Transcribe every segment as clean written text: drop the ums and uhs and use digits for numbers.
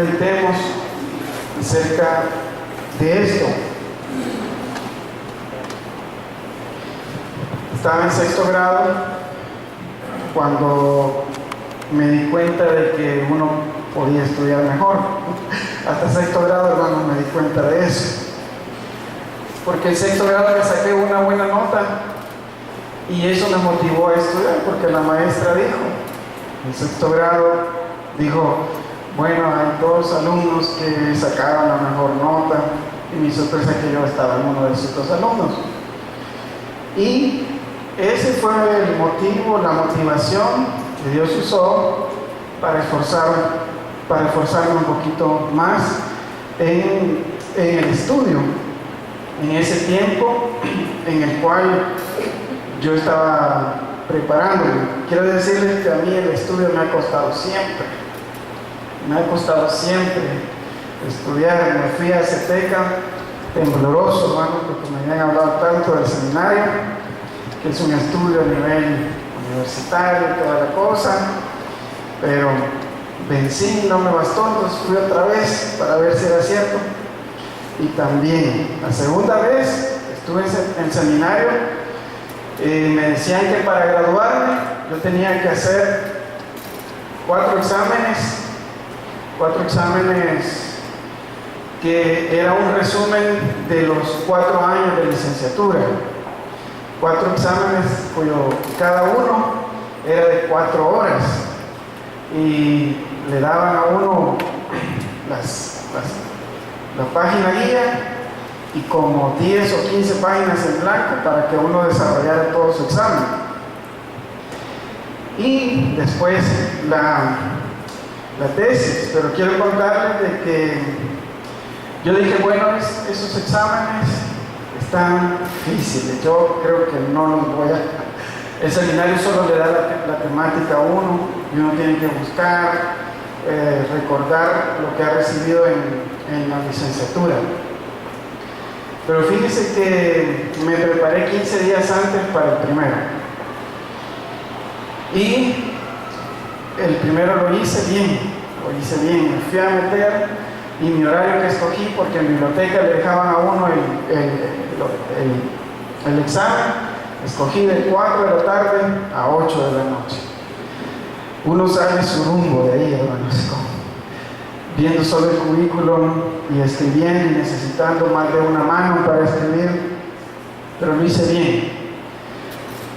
meditemos acerca de esto. Estaba en sexto grado cuando me di cuenta de que uno podía estudiar mejor. Hasta sexto grado, hermanos, me di cuenta de eso. Porque en sexto grado le saqué una buena nota y eso me motivó a estudiar, porque la maestra dijo, en sexto grado, dijo, bueno, hay 2 alumnos que sacaron la mejor nota, y mi sorpresa es que yo estaba en uno de esos 2 alumnos. Y ese fue el motivo, la motivación que Dios usó para esforzarme un poquito más en el estudio, en ese tiempo en el cual yo estaba preparándome. Quiero decirles que a mí el estudio me ha costado siempre estudiar. Me fui a Ceteca tembloroso, hermano, porque me habían hablado tanto del seminario, que es un estudio a nivel universitario y toda la cosa, pero vencí, no me bastó, entonces fui otra vez para ver si era cierto. Y también la segunda vez estuve en seminario, me decían que para graduarme yo tenía que hacer 4 exámenes que era un resumen de los 4 años de licenciatura. 4 exámenes cuyo cada uno era de 4 horas y le daban a uno la página guía y como 10 o 15 páginas en blanco para que uno desarrollara todo su examen. Y después la tesis, pero quiero contarles de que yo dije, bueno, esos exámenes están difíciles, yo creo que no los voy a... El seminario solo le da la temática a uno y uno tiene que buscar, recordar lo que ha recibido en la licenciatura. Pero fíjese que me preparé 15 días antes para el primero. Y el primero lo hice bien. Me fui a meter y mi horario que escogí, porque en biblioteca le dejaban a uno el examen, escogí de 4 de la tarde a 8 de la noche. Uno sabe su rumbo de ahí, hermanos, viendo solo el currículum y escribiendo y necesitando más de una mano para escribir, pero lo hice bien.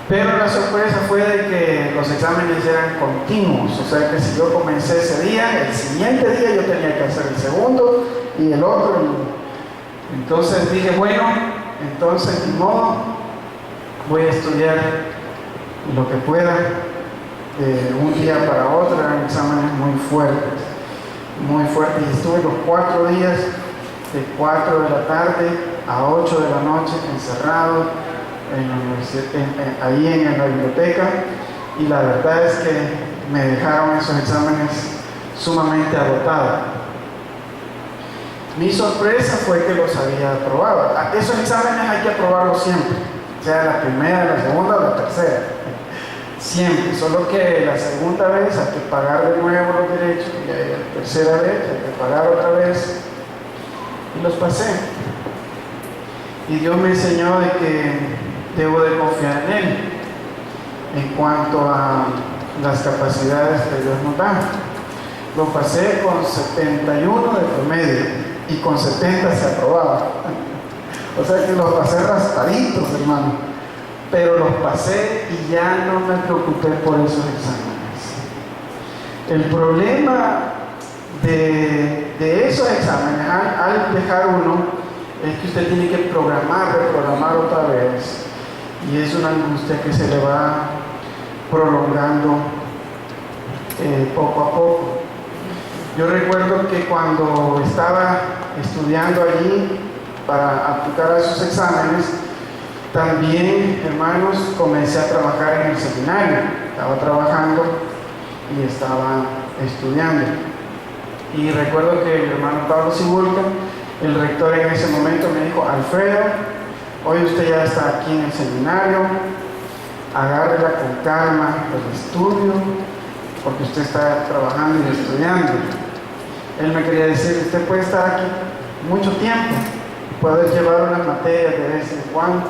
Pero la sorpresa fue de que los exámenes eran continuos, o sea que si yo comencé ese día, el siguiente día yo tenía que hacer el segundo y el otro. Entonces dije, bueno, entonces ni modo, voy a estudiar lo que pueda, un día para otro. Eran exámenes muy fuertes, y estuve los 4 días de 4 de la tarde a 8 de la noche encerrado en la universidad, ahí en la biblioteca, y la verdad es que me dejaron esos exámenes sumamente agotado. Mi sorpresa fue que los había aprobado. Esos exámenes hay que aprobarlos siempre, sea la primera, la segunda o la tercera, siempre, solo que la segunda vez hay que pagar de nuevo los derechos, y la tercera vez hay que pagar otra vez, y los pasé. Y Dios me enseñó de que debo de confiar en Él en cuanto a las capacidades que Dios nos da. Lo pasé con 71 de promedio y con 70 se aprobaba. O sea que los pasé raspaditos, hermano, pero los pasé y ya no me preocupé por esos exámenes. El problema de esos exámenes al dejar uno es que usted tiene que reprogramar otra vez. Y es una angustia que se le va prolongando poco a poco. Yo recuerdo que cuando estaba estudiando allí para aplicar a esos exámenes, también, hermanos, comencé a trabajar en el seminario. Estaba trabajando y estaba estudiando. Y recuerdo que el hermano Pablo Sibulca, el rector en ese momento, me dijo: Alfredo, hoy usted ya está aquí en el seminario, agárrela con calma el estudio, porque usted está trabajando y estudiando. él me quería decir, usted puede estar aquí mucho tiempo, puede llevar unas materias de vez en cuando.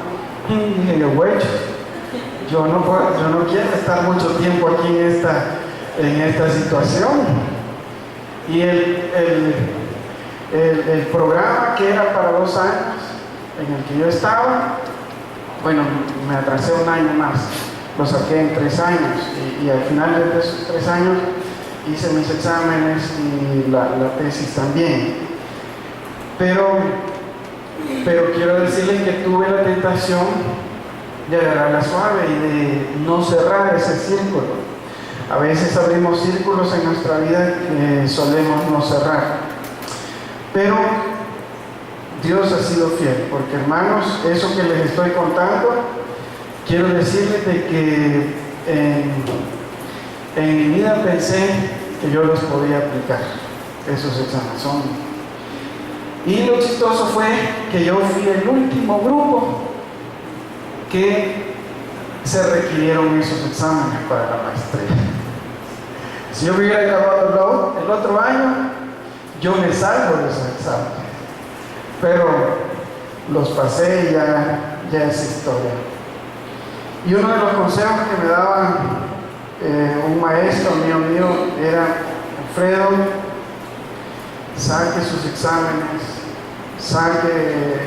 Y dije, yo no quiero estar mucho tiempo aquí en esta situación. Y el programa que era para 2 años, en el que yo estaba, bueno, me atrasé 1 año más, lo saqué en 3 años, y al final de esos 3 años hice mis exámenes y la tesis también. Pero quiero decirles que tuve la tentación de agarrarla suave y de no cerrar ese círculo. A veces abrimos círculos en nuestra vida que solemos no cerrar. Pero Dios ha sido fiel, porque hermanos, eso que les estoy contando, quiero decirles de que en mi vida pensé que yo los podía aplicar, esos exámenes. Y lo chistoso fue que yo fui el último grupo que se requirieron esos exámenes para la maestría. Si yo hubiera acabado el otro año, yo me salvo de esos exámenes. Pero los pasé y ya es historia. Y uno de los consejos que me daba un maestro mío era: Alfredo, saque sus exámenes, saque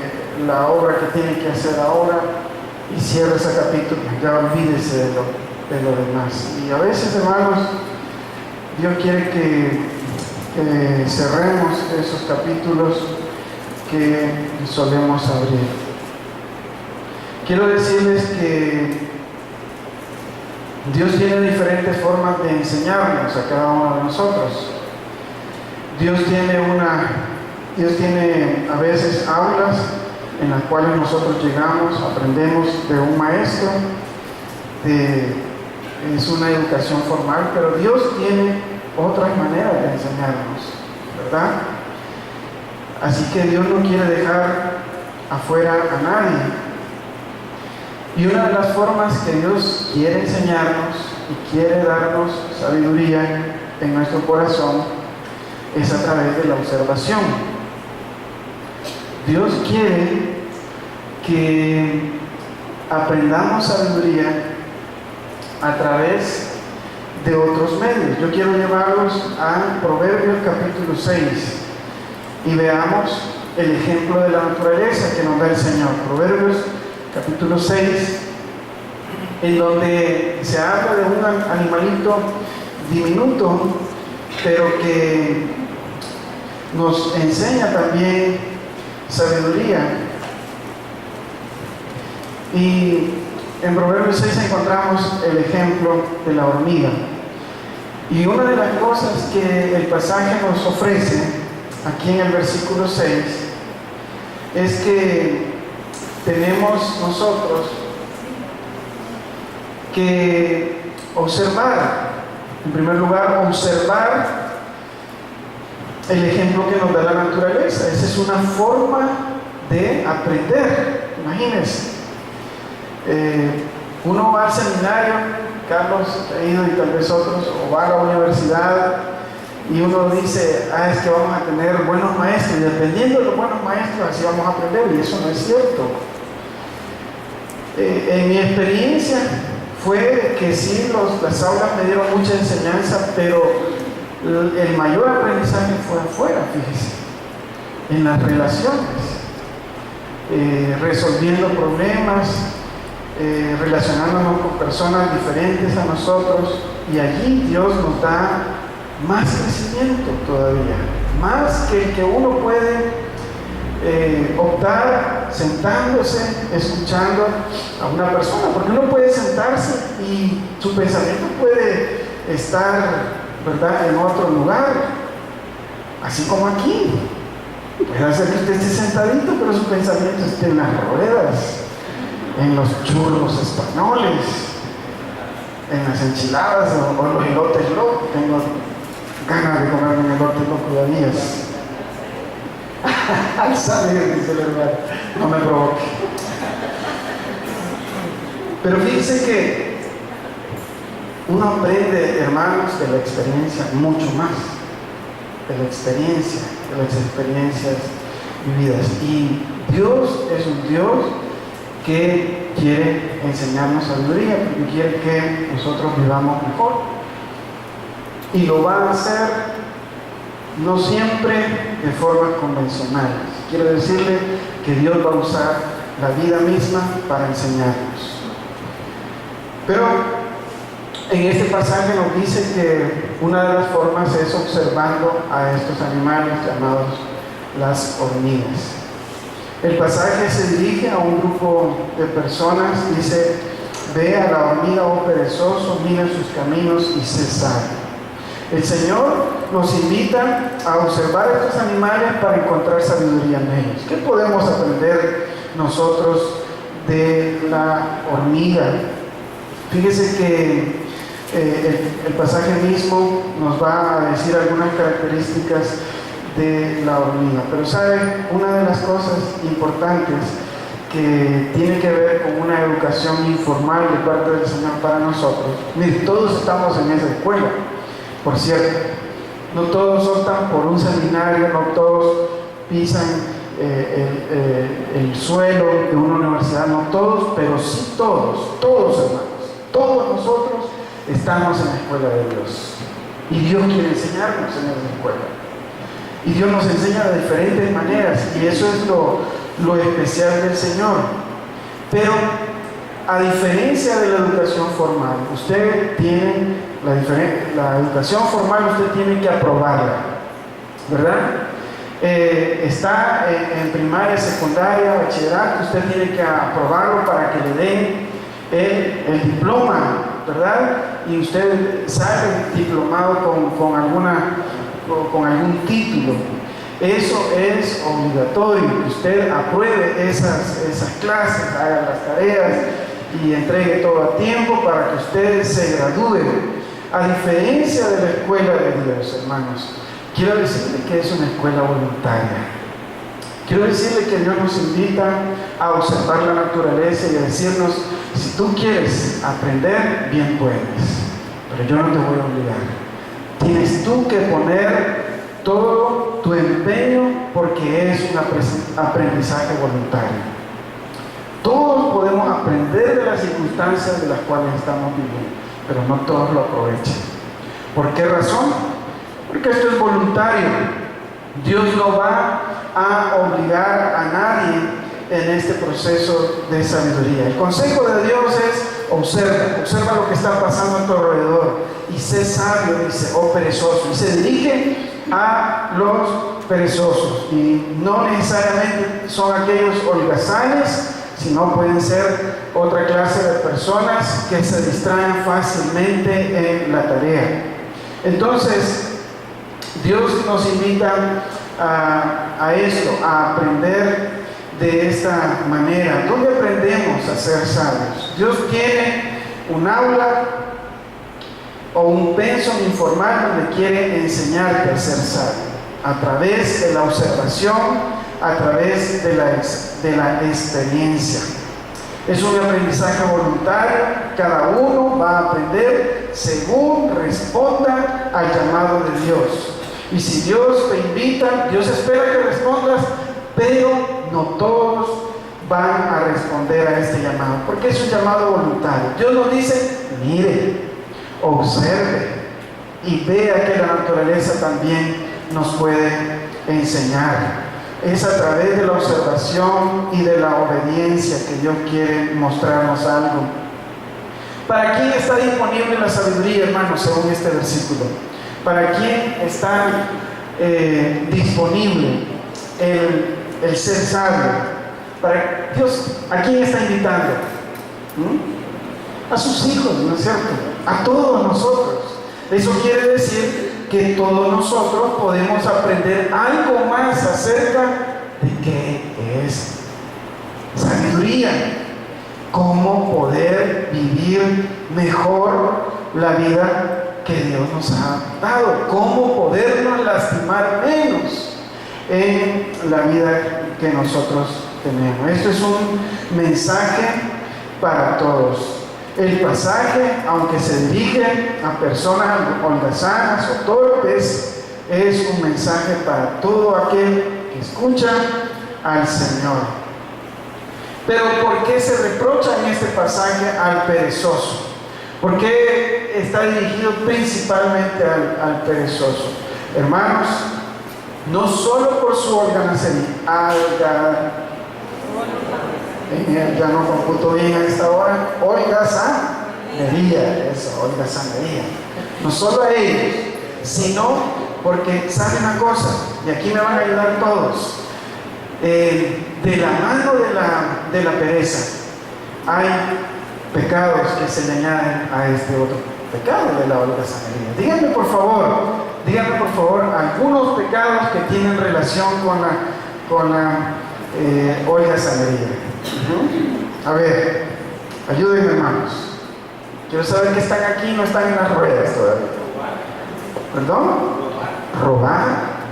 la obra que tiene que hacer ahora y cierre ese capítulo, ya olvídese de lo demás. Y a veces, hermanos, Dios quiere que cerremos esos capítulos que solemos abrir. Quiero decirles que Dios tiene diferentes formas de enseñarnos a cada uno de nosotros. Dios tiene a veces aulas en las cuales nosotros llegamos, aprendemos de un maestro, es una educación formal, pero Dios tiene otras maneras de enseñarnos, ¿verdad? Así que Dios no quiere dejar afuera a nadie. Y una de las formas que Dios quiere enseñarnos y quiere darnos sabiduría en nuestro corazón es a través de la observación. Dios quiere que aprendamos sabiduría a través de otros medios. Yo quiero llevarlos a Proverbios capítulo 6 y veamos el ejemplo de la naturaleza que nos da el Señor. Proverbios capítulo 6, en donde se habla de un animalito diminuto, pero que nos enseña también sabiduría. Y en Proverbios 6 encontramos el ejemplo de la hormiga. Y una de las cosas que el pasaje nos ofrece aquí en el versículo 6 es que tenemos nosotros que observar, en primer lugar, observar el ejemplo que nos da la naturaleza. Esa es una forma de aprender. Imagínense, uno va al seminario, Carlos ha ido y tal vez otros, o va a la universidad y uno dice, es que vamos a tener buenos maestros, y dependiendo de los buenos maestros así vamos a aprender, y eso no es cierto. En mi experiencia fue que sí, las aulas me dieron mucha enseñanza, pero el mayor aprendizaje fue afuera, fíjese, en las relaciones, resolviendo problemas, relacionándonos con personas diferentes a nosotros, y allí Dios nos da más crecimiento todavía, más que el que uno puede optar sentándose, escuchando a una persona, porque uno puede sentarse y su pensamiento puede estar, ¿verdad?, en otro lugar, así como aquí. Puede ser que usted esté sentadito, pero su pensamiento esté en las ruedas, en los churros españoles, en las enchiladas o los elotes locos. Tengo ganas de comer un elote loco de Anías. Al salir, dice el hermano, no me provoque. Pero fíjense que uno aprende, hermanos, de la experiencia mucho más. de la experiencia, de las experiencias vividas. Y Dios es un Dios que quiere enseñarnos sabiduría, porque quiere que nosotros vivamos mejor. Y lo va a hacer no siempre de formas convencionales. Quiero decirle que Dios va a usar la vida misma para enseñarnos. Pero en este pasaje nos dice que una de las formas es observando a estos animales llamados las hormigas. El pasaje se dirige a un grupo de personas, dice: ve a la hormiga, oh perezoso, mira sus caminos y sé sabio. El Señor nos invita a observar a estos animales para encontrar sabiduría en ellos. ¿Qué podemos aprender nosotros de la hormiga? Fíjese que el pasaje mismo nos va a decir algunas características de la hormiga. Pero ¿saben? Una de las cosas importantes que tiene que ver con una educación informal de parte del Señor para nosotros. Mire, todos estamos en esa escuela, por cierto. No todos optan por un seminario, no todos pisan el suelo de una universidad, no todos, pero sí todos hermanos. Todos nosotros estamos en la escuela de Dios. Y Dios quiere enseñarnos en esa escuela. Y Dios nos enseña de diferentes maneras, y eso es lo especial del Señor. Pero a diferencia de la educación formal, usted tiene la educación formal, usted tiene que aprobarla, ¿verdad? Está en primaria, secundaria, bachillerato, usted tiene que aprobarlo para que le den el diploma, ¿verdad? Y usted sale diplomado con algún título. Eso es obligatorio, que usted apruebe esas clases, haga las tareas y entregue todo a tiempo para que usted se gradúe. A diferencia de la escuela de Dios, hermanos, quiero decirle que es una escuela voluntaria. Quiero decirle que Dios nos invita a observar la naturaleza y a decirnos: si tú quieres aprender, bien puedes, pero yo no te voy a obligar. Tienes tú que poner todo tu empeño, porque es un aprendizaje voluntario. Todos podemos aprender de las circunstancias de las cuales estamos viviendo, pero no todos lo aprovechan. ¿Por qué razón? Porque esto es voluntario. Dios no va a obligar a nadie en este proceso de sabiduría. El consejo de Dios es: observa lo que está pasando a tu alrededor y sé sabio, dice, oh perezoso. Y se dirige a los perezosos, y no necesariamente son aquellos holgazanes, sino pueden ser otra clase de personas que se distraen fácilmente en la tarea. Entonces, Dios nos invita a esto, a aprender de esta manera. ¿Dónde aprendemos a ser sabios? Dios tiene un aula o un pensum informal donde quiere enseñarte a ser sabio, a través de la observación, a través de la experiencia. Es un aprendizaje voluntario, cada uno va a aprender según responda al llamado de Dios. Y si Dios te invita, Dios espera que respondas, pero no todos van a responder a este llamado, porque es un llamado voluntario. Dios nos dice: mire, observe y vea que la naturaleza también nos puede enseñar. Es a través de la observación y de la obediencia que Dios quiere mostrarnos algo. ¿Para quién está disponible la sabiduría, hermanos, según este versículo? ¿Para quién está disponible el ser sabio? Para Dios, ¿a quién está invitando? A sus hijos, ¿no es cierto? A todos nosotros. Eso quiere decir que todos nosotros podemos aprender algo más acerca de qué es sabiduría, cómo poder vivir mejor la vida que Dios nos ha dado, cómo podernos lastimar menos en la vida que nosotros tenemos. Esto es un mensaje para todos. El pasaje, aunque se dirige a personas holgazanas o torpes, es un mensaje para todo aquel que escucha al Señor. Pero ¿por qué se reprocha en este pasaje al perezoso? ¿Por qué está dirigido principalmente al perezoso? Hermanos, no solo por su holgazanería, ya no computo bien a esta hora, holgazanería, no solo a ellos, sino porque saben una cosa, y aquí me van a ayudar todos, de la mano de la pereza hay pecados que se le añaden a este otro pecado de la holgazanería. Díganme por favor algunos pecados que tienen relación con la holgazanería. A ver, ayúdenme, hermanos. Quiero saber que están aquí y no están en las ruedas todavía. ¿Perdón? Robar,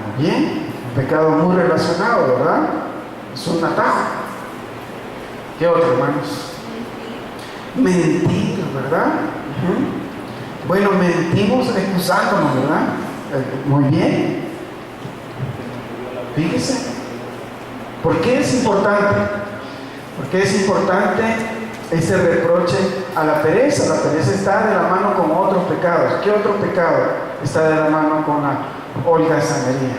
muy bien. Un pecado muy relacionado, ¿verdad? Es un atajo. ¿Qué otro, hermanos? Mentir, ¿verdad? Bueno, mentimos excusándonos, ¿verdad? Muy bien. Fíjese. ¿Por qué es importante? Porque es importante ese reproche a la pereza. La pereza está de la mano con otros pecados. ¿Qué otro pecado está de la mano con la holgazanería?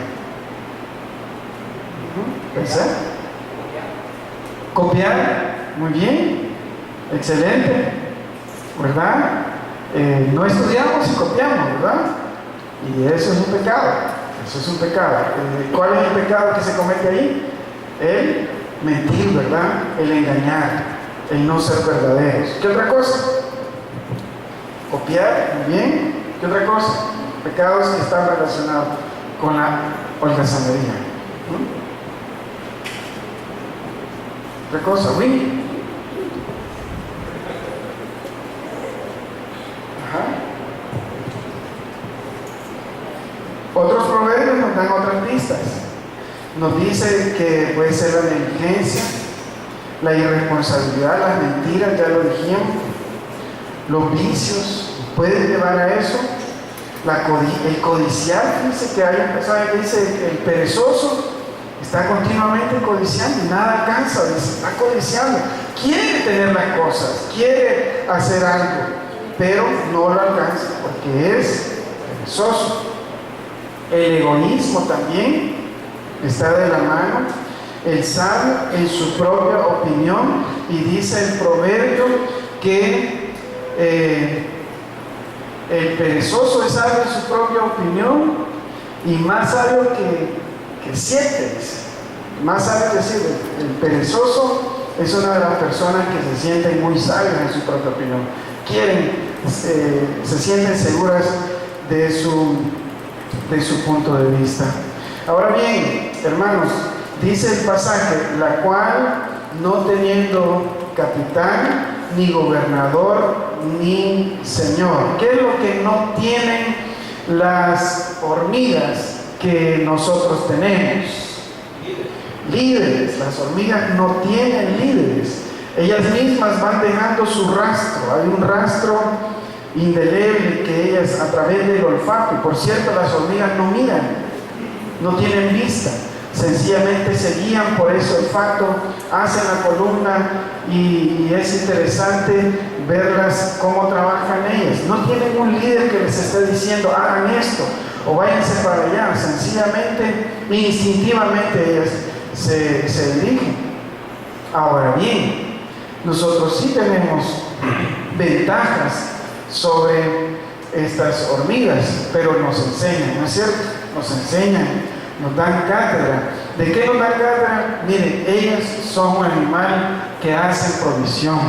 ¿Pensar? Copiar. Muy bien. Excelente. ¿Verdad? No estudiamos y copiamos, ¿verdad? Y eso es un pecado. Eso es un pecado. ¿Cuál es el pecado que se comete ahí? El mentir, ¿verdad? El engañar, el no ser verdaderos. ¿Qué otra cosa? Copiar, muy bien. ¿Qué otra cosa? Pecados que están relacionados con la holgazanería. ¿Otra cosa? ¿Oui? Otros proverbios nos dan otras pistas. Nos dice que puede ser la negligencia, la irresponsabilidad, las mentiras, ya lo dijimos, los vicios pueden llevar a eso, el codiciar. Fíjense que hay un pasaje que dice el perezoso está continuamente codiciando y nada alcanza, dice, está codiciando, quiere tener las cosas, quiere hacer algo, pero no lo alcanza porque es perezoso. El egoísmo también está de la mano. El sabio en su propia opinión, y dice el proverbio que el perezoso es sabio en su propia opinión y más sabio que 7, dice. Más sabio que 7. El perezoso es una de las personas que se sienten muy sabias en su propia opinión. Se sienten seguras de su punto de vista. Ahora bien, hermanos, dice el pasaje, la cual no teniendo capitán, ni gobernador, ni señor. ¿Qué es lo que no tienen las hormigas que nosotros tenemos? Líderes. Las hormigas no tienen líderes. Ellas mismas van dejando su rastro. Hay un rastro indeleble que ellas, a través del olfato, y por cierto, las hormigas no miran, no tienen vista, sencillamente se guían por ese olfato, hacen la columna y es interesante verlas cómo trabajan ellas. No tienen un líder que les esté diciendo hagan esto o váyanse para allá, sencillamente, instintivamente ellas se dirigen. Ahora bien, nosotros sí tenemos ventajas sobre estas hormigas, pero nos enseñan, ¿no es cierto? Nos enseñan, nos dan cátedra. ¿De qué nos dan cátedra? Miren, ellas son un animal que hacen provisión.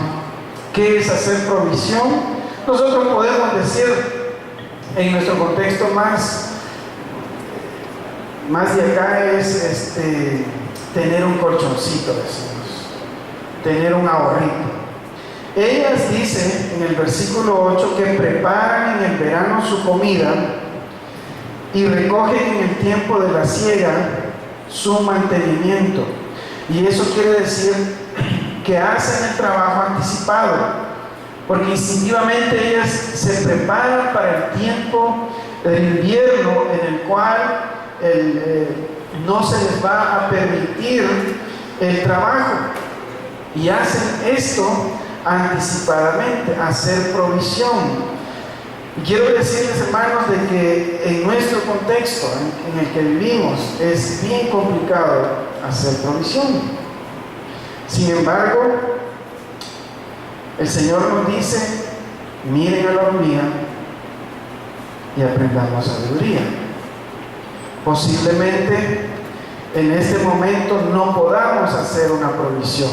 ¿Qué es hacer provisión? Nosotros podemos decir, en nuestro contexto más de acá, es tener un colchoncito, decimos, tener un ahorrito. Ellas dicen en el versículo 8 que preparan en el verano su comida y recogen en el tiempo de la siega su mantenimiento. Y eso quiere decir que hacen el trabajo anticipado, porque instintivamente ellas se preparan para el tiempo el invierno en el cual no se les va a permitir el trabajo, y hacen esto anticipadamente, hacer provisión. Y quiero decirles, hermanos, de que en nuestro contexto en el que vivimos es bien complicado hacer provisión. Sin embargo, el Señor nos dice: miren a la hormiga y aprendamos sabiduría. Posiblemente en este momento no podamos hacer una provisión,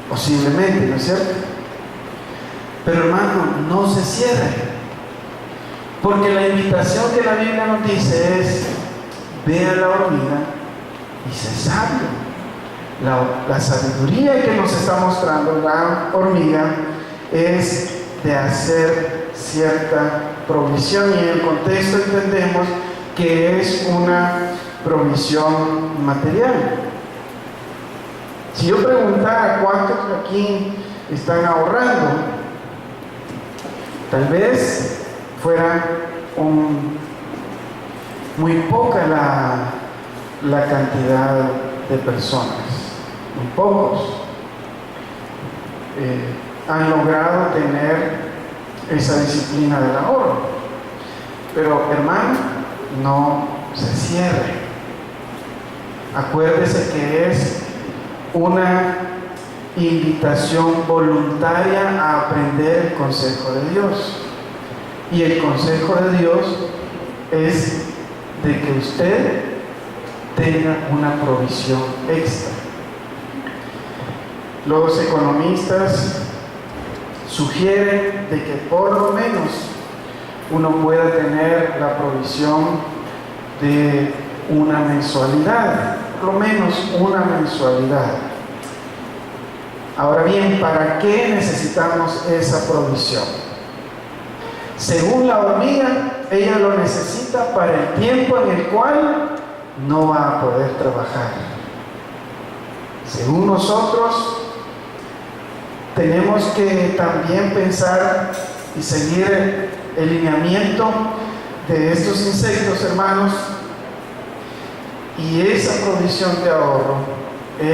posiblemente, ¿no es cierto? Pero hermano, no se cierre, porque la invitación que la Biblia nos dice es: ve a la hormiga y sé sabio. La sabiduría que nos está mostrando la hormiga es de hacer cierta provisión, y en el contexto entendemos que es una provisión material. Si yo preguntara cuántos aquí están ahorrando, tal vez fuera muy poca la cantidad de personas, muy pocos han logrado tener esa disciplina del ahorro. Pero hermano, no se cierre. Acuérdese que es una invitación voluntaria a aprender el consejo de Dios. Y el consejo de Dios es de que usted tenga una provisión extra. Los economistas sugieren de que por lo menos uno pueda tener la provisión de una mensualidad, por lo menos una mensualidad. Ahora bien, ¿para qué necesitamos esa provisión? Según la hormiga, ella lo necesita para el tiempo en el cual no va a poder trabajar. Según nosotros, tenemos que también pensar y seguir el lineamiento de estos insectos, hermanos, y esa provisión de ahorro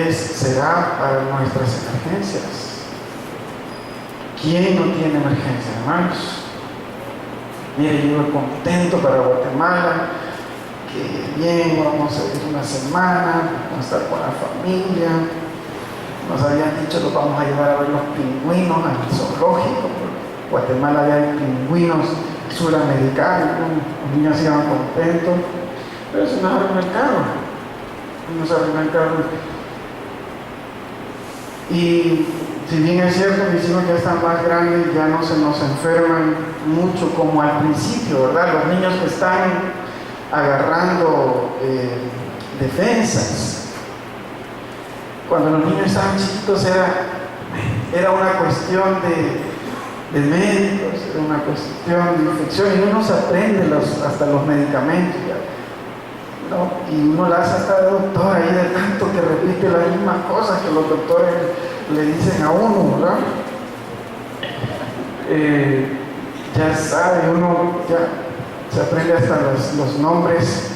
será para nuestras emergencias. ¿Quién no tiene emergencia, hermanos? Mire, yo contento para Guatemala, que bien, vamos a ir una semana, vamos a estar con la familia. Nos habían dicho que los vamos a llevar a ver los pingüinos al zoológico. Guatemala había pingüinos suramericanos, los niños iban contentos, pero se nos arruinó el carro. Y si bien es cierto, mis hijos ya están más grandes, ya no se nos enferman mucho como al principio, ¿verdad? Los niños que están agarrando defensas. Cuando los niños estaban chiquitos era una cuestión de médicos, era una cuestión de infección, y uno se aprende hasta los medicamentos, ¿no? Y uno la hace hasta de doctor ahí, de tanto que repite las mismas cosas que los doctores le dicen a uno, ¿verdad? Ya sabe, uno ya se aprende hasta los nombres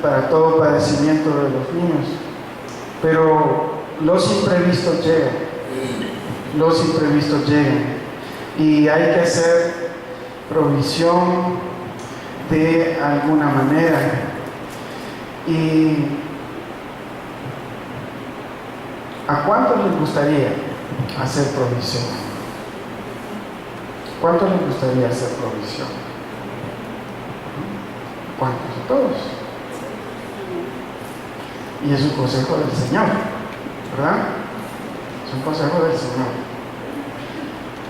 para todo padecimiento de los niños. Pero los imprevistos llegan, y hay que hacer provisión de alguna manera. ¿Y a cuántos les gustaría hacer provisión? ¿Cuántos les gustaría hacer provisión? ¿Cuántos? A todos. Y es un consejo del Señor, ¿verdad? Es un consejo del Señor.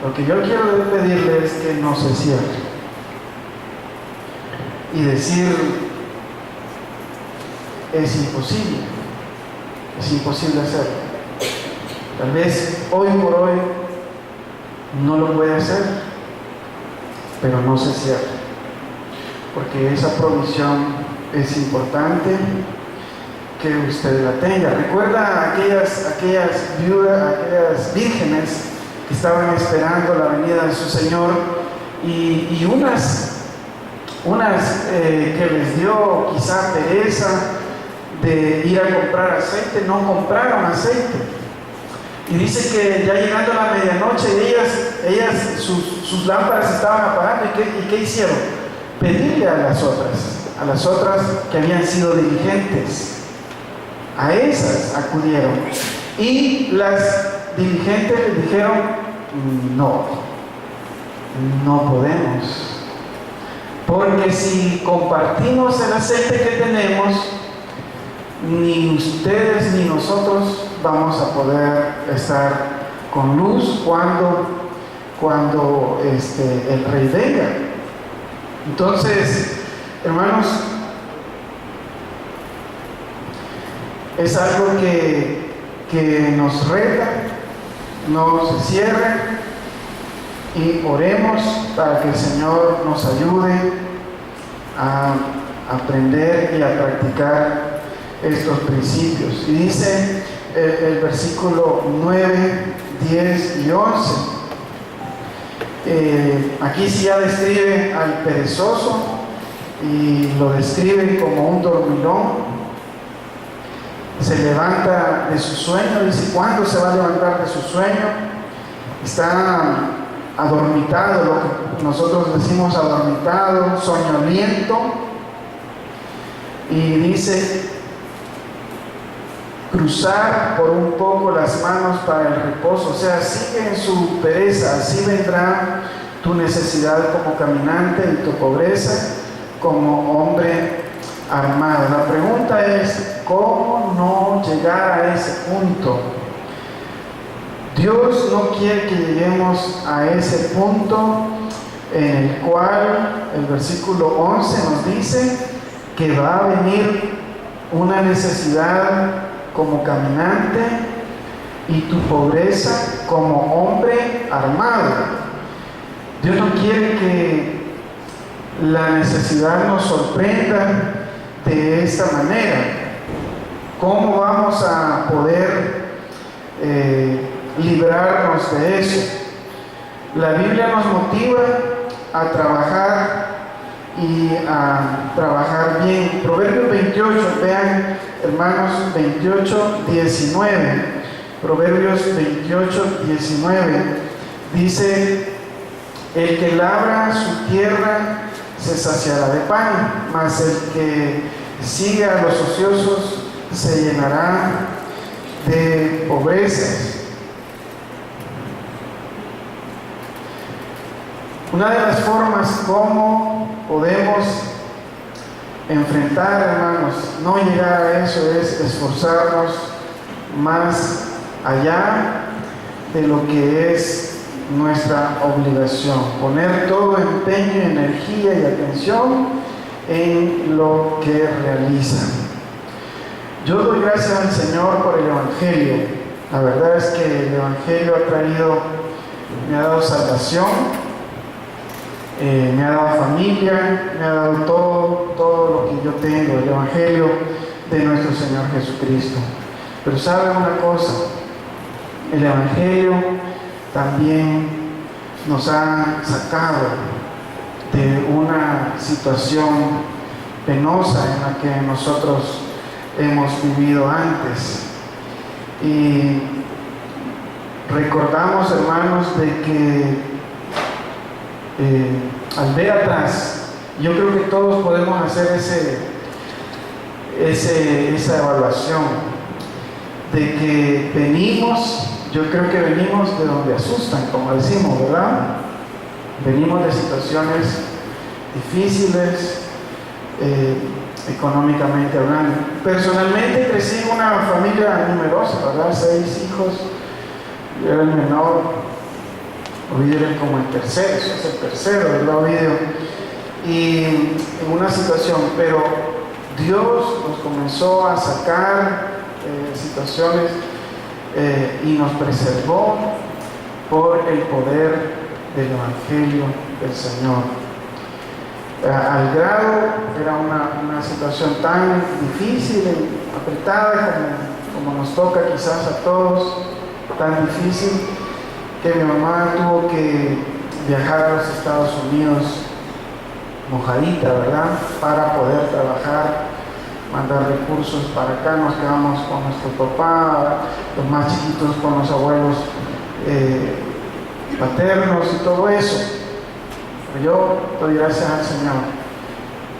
Lo que yo quiero pedirle es que no se cierre y decir: es imposible hacerlo. Tal vez hoy por hoy no lo puede hacer, pero no se cierre, porque esa provisión es importante que usted la tenga. Recuerda aquellas viudas, aquellas vírgenes que estaban esperando la venida de su Señor, y unas que les dio quizá pereza de ir a comprar aceite, no compraron aceite. Y dice que ya llegando a la medianoche, sus lámparas estaban apagando. ¿Y qué hicieron? Pedirle a las otras que habían sido diligentes. A esas acudieron. Y las diligentes les dijeron, no podemos. Porque si compartimos el aceite que tenemos, ni ustedes ni nosotros vamos a poder estar con luz cuando el rey venga. Entonces, hermanos, es algo que nos reta, no se cierre, y oremos para que el Señor nos ayude a aprender y a practicar estos principios. Y dice el versículo 9, 10 y 11. Aquí sí ya describe al perezoso y lo describe como un dormilón. Se levanta de su sueño. Dice, ¿cuándo se va a levantar de su sueño? Está adormitado, lo que nosotros decimos adormitado, soñoliento. Y dice, cruzar por un poco las manos para el reposo. O sea, sigue en su pereza. Así vendrá tu necesidad como caminante y tu pobreza como hombre armado. La pregunta es, ¿cómo no llegar a ese punto? Dios no quiere que lleguemos a ese punto en el cual el versículo 11 nos dice que va a venir una necesidad como caminante y tu pobreza como hombre armado. Dios no quiere que la necesidad nos sorprenda de esta manera. ¿Cómo vamos a poder librarnos de eso? La Biblia nos motiva a trabajar y a trabajar bien. Proverbios 28, vean hermanos, 28, 19. Proverbios 28, 19 dice, el que labra su tierra se saciará de pan, mas el que sigue a los ociosos se llenará de pobrezas. Una de las formas como podemos enfrentar, hermanos, no llegar a eso, es esforzarnos más allá de lo que es nuestra obligación, poner todo empeño, energía y atención en lo que realizan. Yo doy gracias al Señor por el Evangelio. La verdad es que el Evangelio me ha dado salvación, me ha dado familia, me ha dado todo lo que yo tengo, el Evangelio de nuestro Señor Jesucristo. Pero ¿saben una cosa? El Evangelio también nos ha sacado de una situación penosa en la que nosotros hemos vivido antes. Y recordamos, hermanos, de que al ver atrás, yo creo que todos podemos hacer esa evaluación de que yo creo que venimos de donde asustan, como decimos, ¿verdad? Venimos de situaciones difíciles, económicamente hablando. Personalmente crecí en una familia numerosa, ¿verdad? 6 hijos, yo era el menor. Ovidio era como el tercero, eso es el tercero, ¿verdad, Ovidio? Y en una situación, pero Dios nos comenzó a sacar situaciones y nos preservó por el poder del Evangelio del Señor. Al grado, era una situación tan difícil y apretada como nos toca quizás a todos, tan difícil, que mi mamá tuvo que viajar a los Estados Unidos mojadita, ¿verdad? Para poder trabajar, mandar recursos para acá. Nos quedamos con nuestro papá, los más chiquitos con los abuelos paternos y todo eso. Pero yo doy gracias al Señor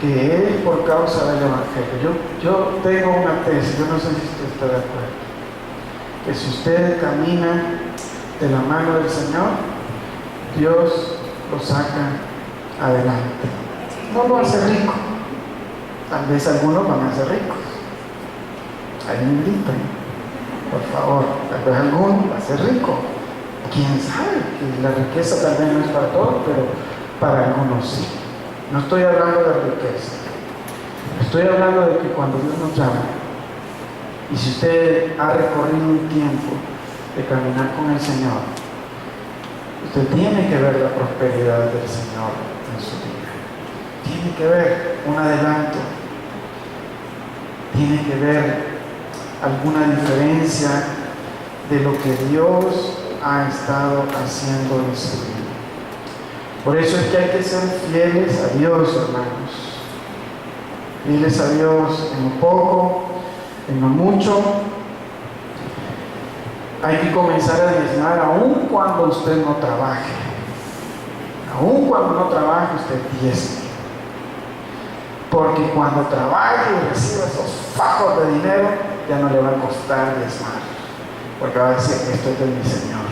que Él, por causa del Evangelio, yo tengo una tesis, yo no sé si usted está de acuerdo, que si usted camina de la mano del Señor, Dios lo saca adelante. No lo hace rico, tal vez algunos van a ser ricos, ahí me invitan, por favor, tal vez alguno va a ser rico, quién sabe, que la riqueza tal vez no es para todos, pero para algunos sí. No estoy hablando de riqueza, estoy hablando de que cuando Dios nos llama, y si usted ha recorrido un tiempo de caminar con el Señor, usted tiene que ver la prosperidad del Señor en su vida. Tiene que ver un adelanto, tiene que ver alguna diferencia de lo que Dios ha estado haciendo en su vida. Por eso es que hay que ser fieles a Dios, hermanos. Fieles a Dios en lo poco, en lo mucho. Hay que comenzar a diezmar aun cuando usted no trabaje. Aun cuando no trabaje, usted diezme. Porque cuando trabaje y reciba esos fajos de dinero, ya no le va a costar diezmar. Porque va a decir, esto es de mi Señor,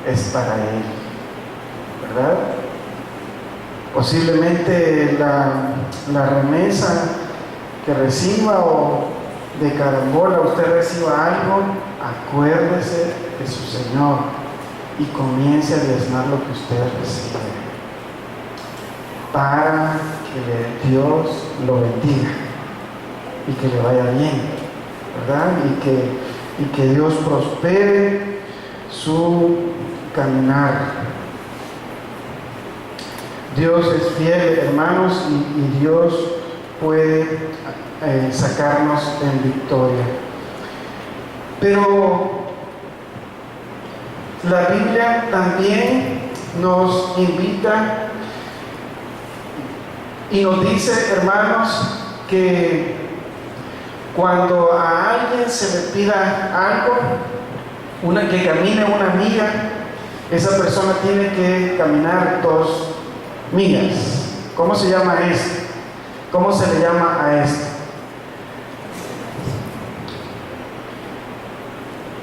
es para Él. ¿Verdad? Posiblemente la remesa que reciba o de carambola usted reciba algo, acuérdese de su Señor y comience a diezmar lo que usted recibe, para que Dios lo bendiga y que le vaya bien, ¿verdad? Y que Dios prospere su caminar. Dios es fiel, hermanos, y Dios puede sacarnos en victoria. Pero la Biblia también nos invita y nos dice, hermanos, que cuando a alguien se le pida algo, que camine una milla, esa persona tiene que caminar 2 millas. ¿Cómo se llama esto? ¿Cómo se le llama a esto?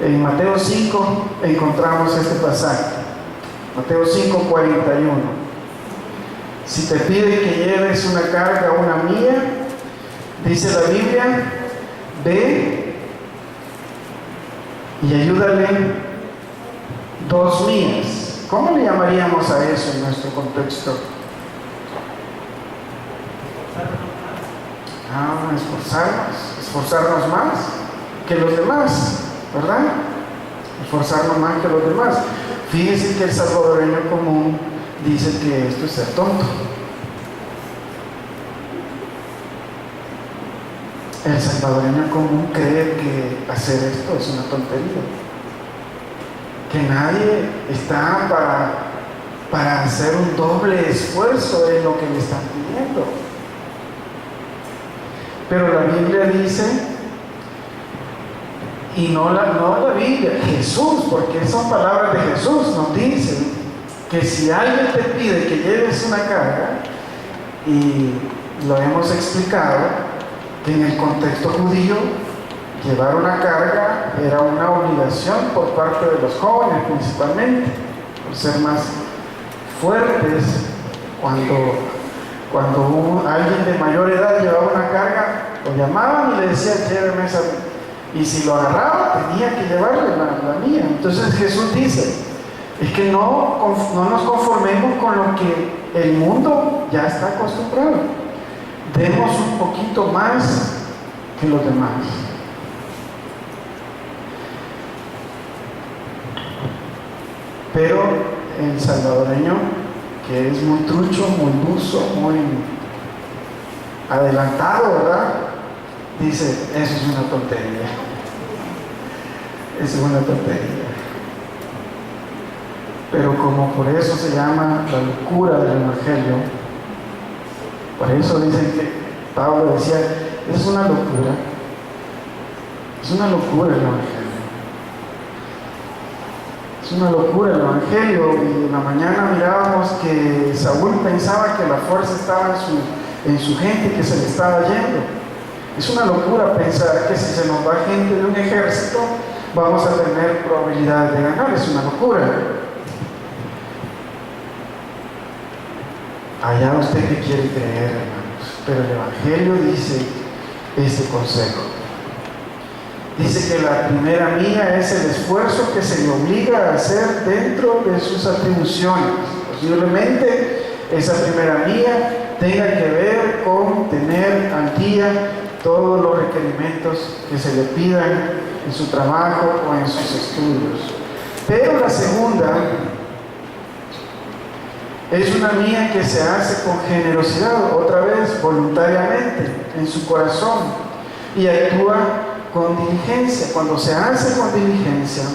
En Mateo 5 encontramos este pasaje. Mateo 5:41. Si te pide que lleves una carga, una milla, dice la Biblia, ve y ayúdale 2 millas. ¿Cómo le llamaríamos a eso en nuestro contexto? Esforzarnos más que los demás, ¿verdad? Esforzarnos más que los demás. Fíjense que el salvadoreño común dice que esto es ser tonto. El salvadoreño común cree que hacer esto es una tontería, que nadie está para hacer un doble esfuerzo en lo que le están pidiendo. Pero la Biblia dice, y no la Biblia, Jesús, porque son palabras de Jesús, nos dicen que si alguien te pide que lleves una carga, y lo hemos explicado, que en el contexto judío, llevar una carga era una obligación por parte de los jóvenes principalmente, por ser más fuertes. Cuando alguien de mayor edad llevaba una carga, lo llamaban y le decían, lléveme esa. Y si lo agarraba, tenía que llevarle la mía. Entonces Jesús dice, es que no nos conformemos con lo que el mundo ya está acostumbrado. Demos un poquito más que los demás. Pero el salvadoreño, que es muy trucho, muy buzo, muy adelantado, ¿verdad? Dice, eso es una tontería. Eso es una tontería. Pero como por eso se llama la locura del Evangelio, por eso dicen que Pablo decía, es una locura el Evangelio. Es una locura el Evangelio. Y en la mañana mirábamos que Saúl pensaba que la fuerza estaba en su gente, que se le estaba yendo. Es una locura pensar que si se nos va gente de un ejército, vamos a tener probabilidad de ganar. Es una locura. Allá usted que quiere creer, hermanos. Pero el Evangelio dice este consejo. Dice que la primera mía es el esfuerzo que se le obliga a hacer dentro de sus atribuciones. Posiblemente esa primera mía tenga que ver con tener al día todos los requerimientos que se le pidan en su trabajo o en sus estudios. Pero la segunda es una mía que se hace con generosidad, otra vez voluntariamente, en su corazón, y actúa con diligencia. Cuando se hace con diligencia,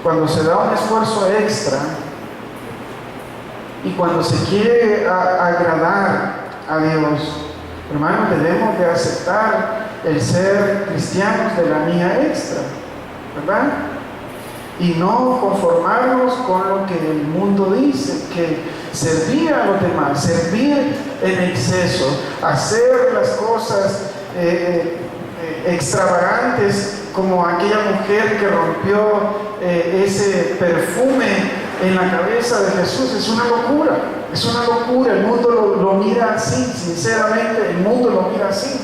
cuando se da un esfuerzo extra y cuando se quiere agradar a Dios, hermanos, debemos de aceptar el ser cristianos de la mía extra, ¿verdad? Y no conformarnos con lo que el mundo dice, que servir a los demás, servir en exceso, hacer las cosas extravagantes, como aquella mujer que rompió ese perfume en la cabeza de Jesús. Es una locura, el mundo lo mira así, sinceramente el mundo lo mira así.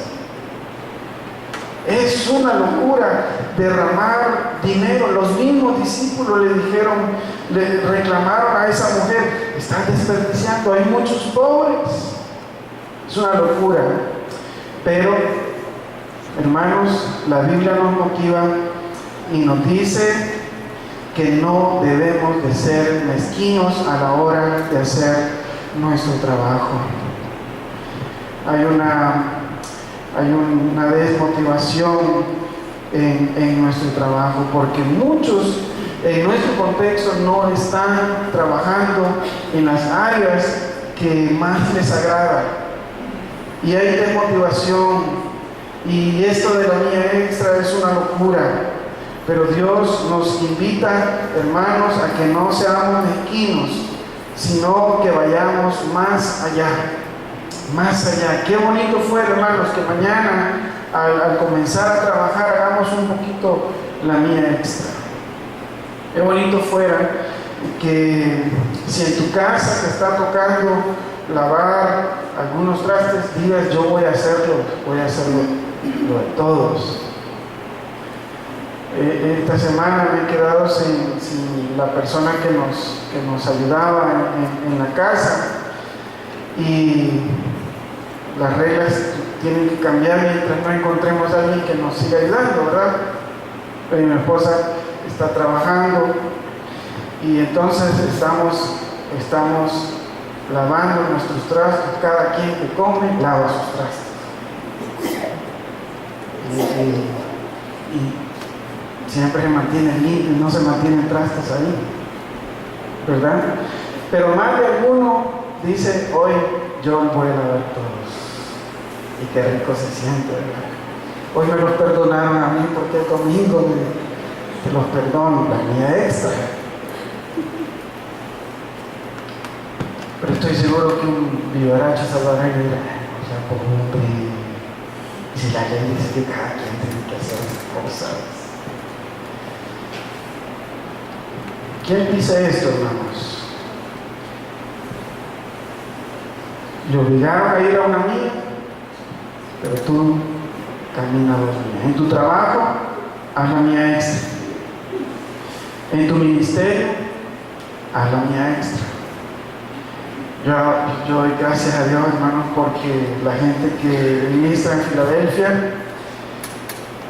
Es una locura derramar dinero. Los mismos discípulos le reclamaron a esa mujer, estás desperdiciando, hay muchos pobres. Es una locura, pero hermanos, la Biblia nos motiva y nos dice que no debemos de ser mezquinos a la hora de hacer nuestro trabajo. Hay una desmotivación en nuestro trabajo, porque muchos en nuestro contexto no están trabajando en las áreas que más les agrada, y hay desmotivación. Y esto de la mía extra es una locura, pero Dios nos invita, hermanos, a que no seamos mezquinos, sino que vayamos más allá. Qué bonito fuera, hermanos, que mañana al comenzar a trabajar hagamos un poquito la mía extra. Qué bonito fuera que si en tu casa te está tocando lavar algunos trastes, digas, yo voy a hacerlo lo de todos. Esta semana me he quedado sin la persona que nos ayudaba en la casa, y las reglas tienen que cambiar mientras no encontremos a alguien que nos siga ayudando, ¿verdad? Pero mi esposa está trabajando, y entonces estamos lavando nuestros trastos. Cada quien que come lava sus trastos. Y siempre se mantiene limpio, no se mantienen trastos ahí, ¿verdad? Pero más de alguno dice, hoy yo voy a lavar todos. Y qué rico se siente, ¿verdad? Hoy me los perdonaron a mí porque el domingo te los perdono, la mía extra. Pero estoy seguro que un vivaracho salvadoreño dirá, o sea, por hombre, y si la ley dice que cada quien tiene que hacer cosas. ¿Quién dice esto, hermanos? Le obligaron a ir a una mía, pero tú camina 2 millas. En tu trabajo, haz la mía extra. En tu ministerio, haz la mía extra. Yo doy gracias a Dios, hermanos, porque la gente que ministra en Filadelfia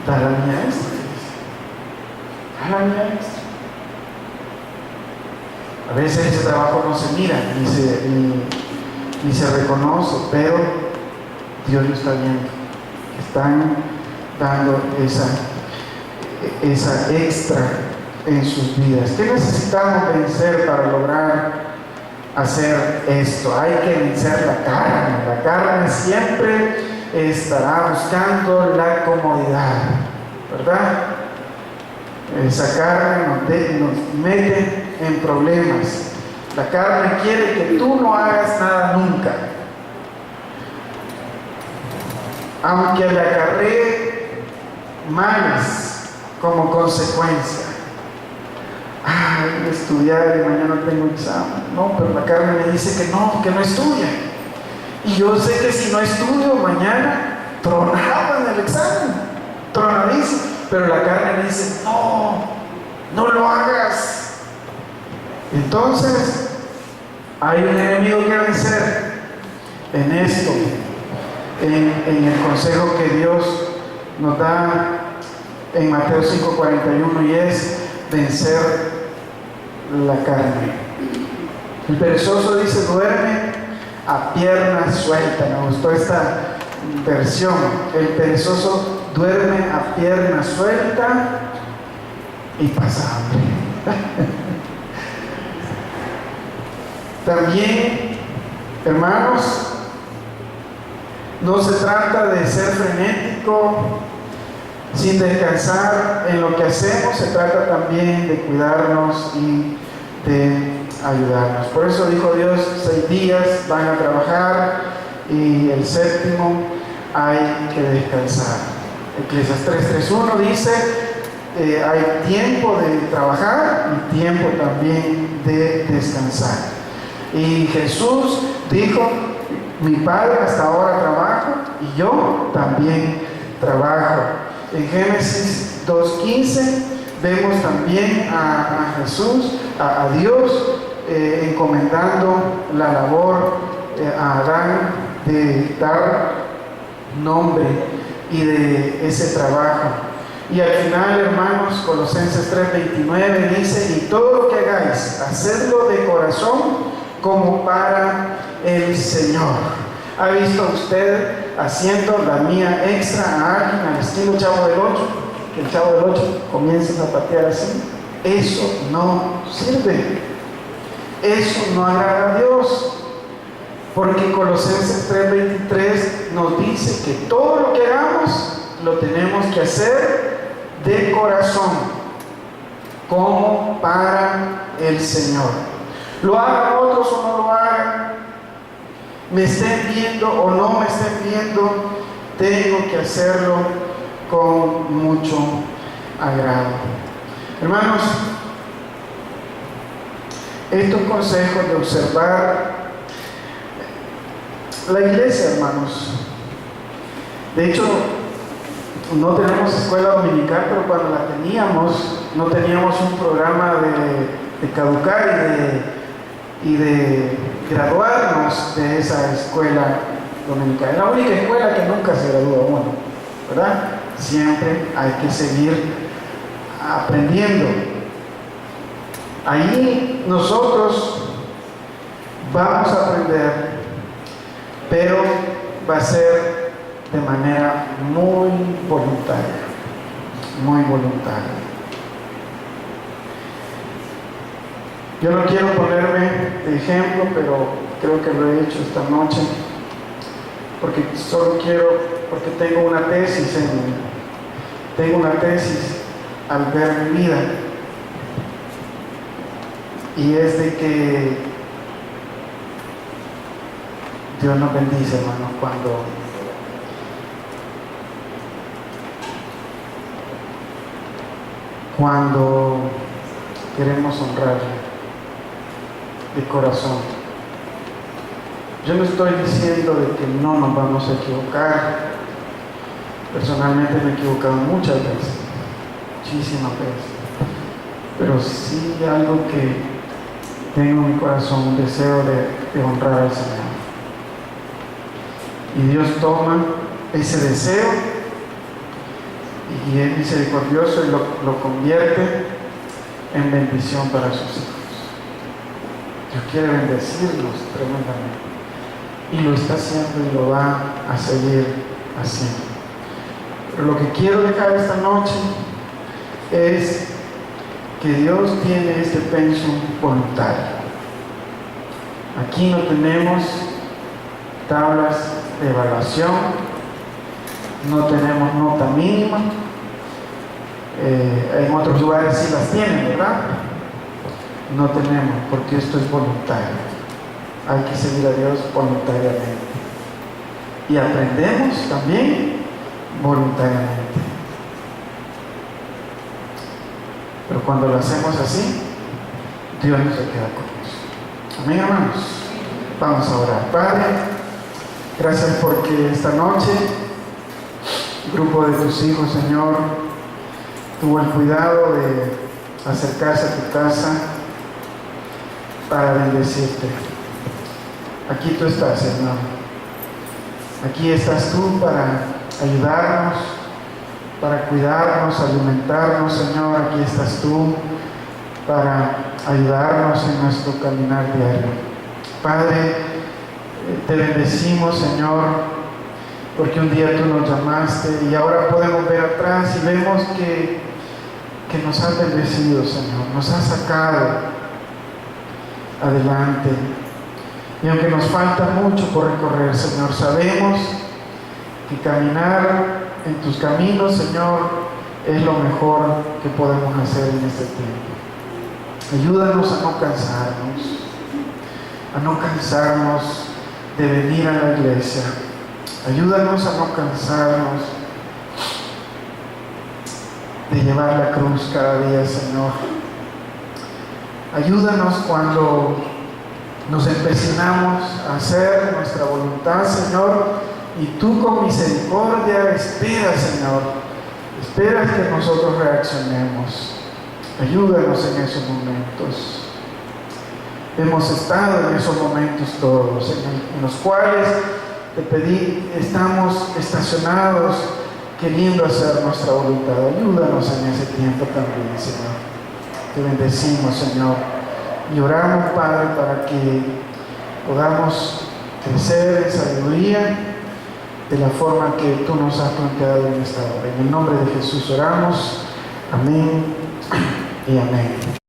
da la mía extra. Haz la mía extra. A veces ese trabajo no se mira ni se reconoce, pero Dios lo está viendo. Están dando esa extra. en sus vidas. ¿Qué necesitamos vencer para lograr hacer esto? Hay que vencer la carne. La carne siempre estará buscando la comodidad, ¿verdad? Esa carne nos mete en problemas. La carne quiere que tú no hagas nada nunca, aunque le acarree males como consecuencia. Ay, estudiar y mañana tengo examen. No, pero la carne me dice que no estudie. Y yo sé que si no estudio mañana tronaba en el examen, tronadísimo. Pero la carne me dice, no lo hagas. Entonces, hay un enemigo que vencer en esto, en el consejo que Dios nos da en Mateo 5:41, y es vencer la carne. El perezoso dice, duerme a pierna suelta. Me gustó esta versión. El perezoso duerme a pierna suelta y pasa hambre. También, hermanos, no se trata de ser frenético sin descansar en lo que hacemos. Se trata también de cuidarnos y de ayudarnos. Por eso dijo Dios, 6 días van a trabajar y el séptimo hay que descansar. Eclesiastés 3:1 dice, hay tiempo de trabajar y tiempo también de descansar. Y Jesús dijo, mi Padre hasta ahora trabaja y yo también trabajo. En Génesis 2:15 vemos también a Jesús, a Dios, encomendando la labor a Adán de dar nombre y de ese trabajo. Y al final, hermanos, Colosenses 3:29 dice, y todo lo que hagáis, hacedlo de corazón como para el Señor. ¿Ha visto usted haciendo la mía extra a alguien al estilo Chavo del 8? Que el Chavo del 8 comience a patear así. Eso no sirve. Eso no agrada a Dios. Porque Colosenses 3:23 nos dice que todo lo que hagamos lo tenemos que hacer de corazón, como para el Señor. Lo hagan otros o no lo hagan, me estén viendo o no me estén viendo, tengo que hacerlo con mucho agrado. Hermanos, estos consejos de observar la iglesia, hermanos. De hecho, no tenemos escuela dominical, pero cuando la teníamos, no teníamos un programa de caducar y de graduarnos de esa escuela dominical. Es la única escuela que nunca se gradúa uno, ¿verdad? Siempre hay que seguir aprendiendo. Ahí nosotros vamos a aprender, pero va a ser de manera muy voluntaria, muy voluntaria. Yo no quiero ponerme de ejemplo, pero creo que lo he hecho esta noche, porque tengo una tesis al ver mi vida, y es de que Dios nos bendice, hermanos, cuando queremos honrarle de corazón. Yo no estoy diciendo de que no nos vamos a equivocar. Personalmente me he equivocado muchas veces, muchísimas veces, pero sí algo que tengo en mi corazón, un deseo de honrar al Señor. Y Dios toma ese deseo y es misericordioso y lo convierte en bendición para sus hijos. Dios quiere bendecirlos tremendamente y lo está haciendo y lo va a seguir haciendo. Pero lo que quiero dejar esta noche es que Dios tiene este pensum voluntario. Aquí no tenemos tablas de evaluación, no tenemos nota mínima. En otros lugares sí las tienen, ¿verdad? No tenemos, porque esto es voluntario. Hay que seguir a Dios voluntariamente. Y aprendemos también voluntariamente. Pero cuando lo hacemos así, Dios no se queda con eso. Amén, hermanos. Vamos a orar. Padre, gracias porque esta noche el grupo de tus hijos, Señor, tuvo el cuidado de acercarse a tu casa para bendecirte. Aquí tú estás, Señor. Aquí estás tú para ayudarnos, para cuidarnos, alimentarnos, Señor. Aquí estás tú para ayudarnos en nuestro caminar diario. Padre, te bendecimos, Señor, porque un día tú nos llamaste y ahora podemos ver atrás y vemos que nos has bendecido, Señor, nos has sacado adelante. Y aunque nos falta mucho por recorrer, Señor, sabemos que caminar en tus caminos, Señor, es lo mejor que podemos hacer en este tiempo. Ayúdanos a no cansarnos de venir a la iglesia. Ayúdanos a no cansarnos de llevar la cruz cada día, Señor. Ayúdanos cuando nos empecinamos a hacer nuestra voluntad, Señor, y tú con misericordia esperas, Señor, esperas que nosotros reaccionemos. Ayúdanos en esos momentos. Hemos estado en esos momentos todos, en los cuales te pedí, estamos estacionados queriendo hacer nuestra voluntad. Ayúdanos en ese tiempo también, Señor. Te bendecimos, Señor. Y oramos, Padre, para que podamos crecer en sabiduría de la forma que tú nos has planteado en esta hora. En el nombre de Jesús oramos. Amén y amén.